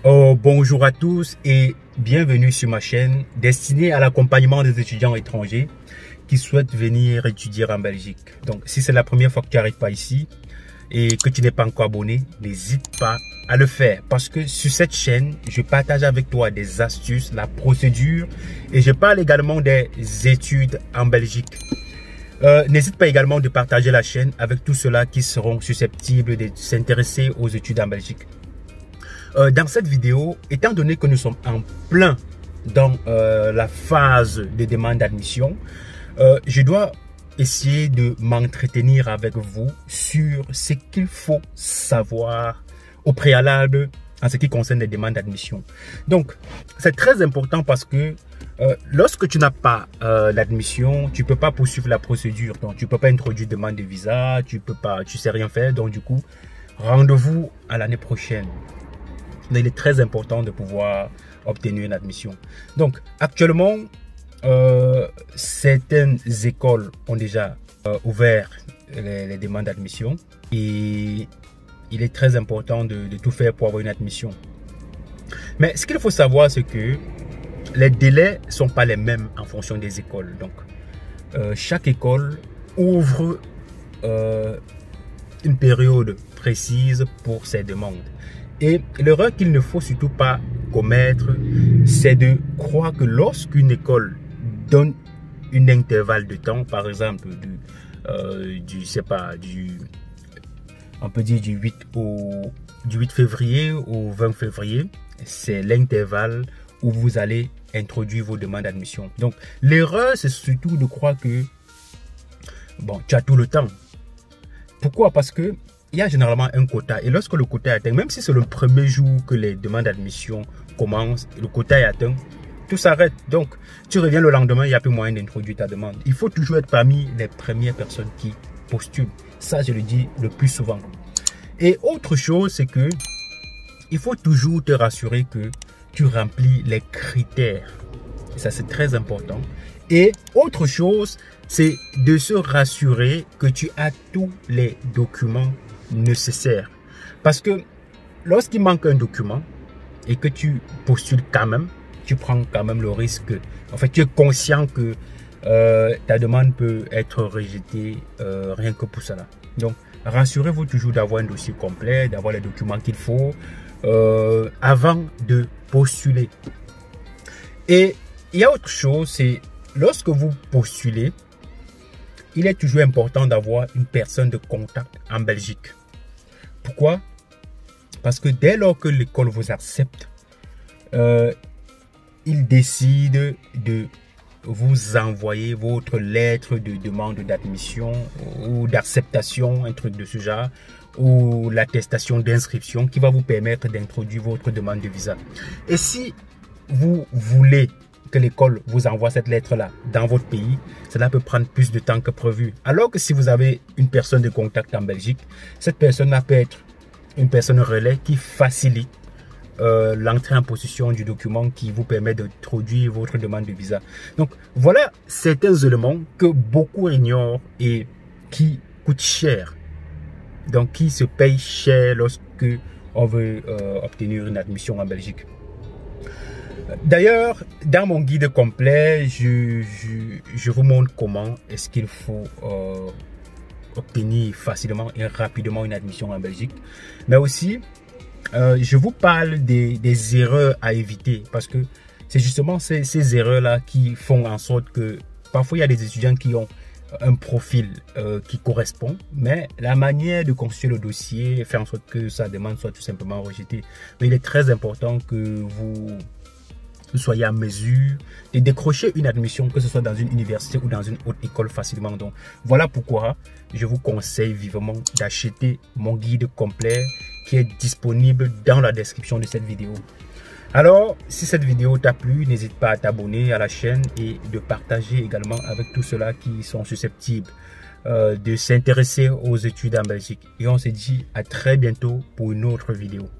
Bonjour à tous et bienvenue sur ma chaîne destinée à l'accompagnement des étudiants étrangers qui souhaitent venir étudier en Belgique. Donc si c'est la première fois que tu n'arrives pas ici et que tu n'es pas encore abonné, n'hésite pas à le faire parce que sur cette chaîne, je partage avec toi des astuces, la procédure et je parle également des études en Belgique. N'hésite pas également de partager la chaîne avec tous ceux-là qui seront susceptibles de s'intéresser aux études en Belgique. Dans cette vidéo, étant donné que nous sommes en plein dans la phase de demande d'admission, je dois essayer de m'entretenir avec vous sur ce qu'il faut savoir au préalable en ce qui concerne les demandes d'admission. Donc, c'est très important parce que lorsque tu n'as pas l'admission, tu ne peux pas poursuivre la procédure. Donc, tu ne peux pas introduire demande de visa, tu sais rien faire. Donc, du coup, rendez-vous à l'année prochaine. Il est très important de pouvoir obtenir une admission. Donc, actuellement, certaines écoles ont déjà ouvert les demandes d'admission et il est très important de tout faire pour avoir une admission. Mais ce qu'il faut savoir, c'est que les délais ne sont pas les mêmes en fonction des écoles. Donc, chaque école ouvre une période précise pour ses demandes. Et l'erreur qu'il ne faut surtout pas commettre, c'est de croire que lorsqu'une école donne un intervalle de temps, par exemple on peut dire du 8 février au 20 février, c'est l'intervalle où vous allez introduire vos demandes d'admission. Donc l'erreur, c'est surtout de croire que bon, tu as tout le temps. Pourquoi? Parce que il y a généralement un quota et lorsque le quota est atteint, même si c'est le premier jour que les demandes d'admission commencent, le quota est atteint, tout s'arrête. Donc, tu reviens le lendemain, il n'y a plus moyen d'introduire ta demande. Il faut toujours être parmi les premières personnes qui postulent. Ça, je le dis le plus souvent. Et autre chose, c'est que il faut toujours te rassurer que tu remplis les critères. Et ça, c'est très important. Et autre chose, c'est de se rassurer que tu as tous les documents nécessaires. Parce que lorsqu'il manque un document et que tu postules quand même, tu prends quand même le risque. En fait, tu es conscient que ta demande peut être rejetée rien que pour cela. Donc, rassurez-vous toujours d'avoir un dossier complet, d'avoir les documents qu'il faut avant de postuler. Et il y a autre chose, c'est lorsque vous postulez, il est toujours important d'avoir une personne de contact en Belgique. Pourquoi? Parce que dès lors que l'école vous accepte, il décide de vous envoyer votre lettre de demande d'admission ou d'acceptation, un truc de ce genre, ou l'attestation d'inscription qui va vous permettre d'introduire votre demande de visa. Et si vous voulez que l'école vous envoie cette lettre-là dans votre pays, cela peut prendre plus de temps que prévu. Alors que si vous avez une personne de contact en Belgique, cette personne-là peut être une personne relais qui facilite l'entrée en possession du document qui vous permet d'introduire votre demande de visa. Donc, voilà certains éléments que beaucoup ignorent et qui coûtent cher. Donc, qui se payent cher lorsque on veut obtenir une admission en Belgique. D'ailleurs, dans mon guide complet, je vous montre comment est-ce qu'il faut obtenir facilement et rapidement une admission en Belgique. Mais aussi, je vous parle des erreurs à éviter parce que c'est justement ces erreurs-là qui font en sorte que parfois il y a des étudiants qui ont un profil qui correspond, mais la manière de constituer le dossier fait en sorte que sa demande soit tout simplement rejetée. Mais il est très important que vous soyez en mesure de décrocher une admission, que ce soit dans une université ou dans une haute école facilement. Donc voilà pourquoi je vous conseille vivement d'acheter mon guide complet qui est disponible dans la description de cette vidéo. Alors, si cette vidéo t'a plu, n'hésite pas à t'abonner à la chaîne et de partager également avec tous ceux-là qui sont susceptibles de s'intéresser aux études en Belgique. Et on se dit à très bientôt pour une autre vidéo.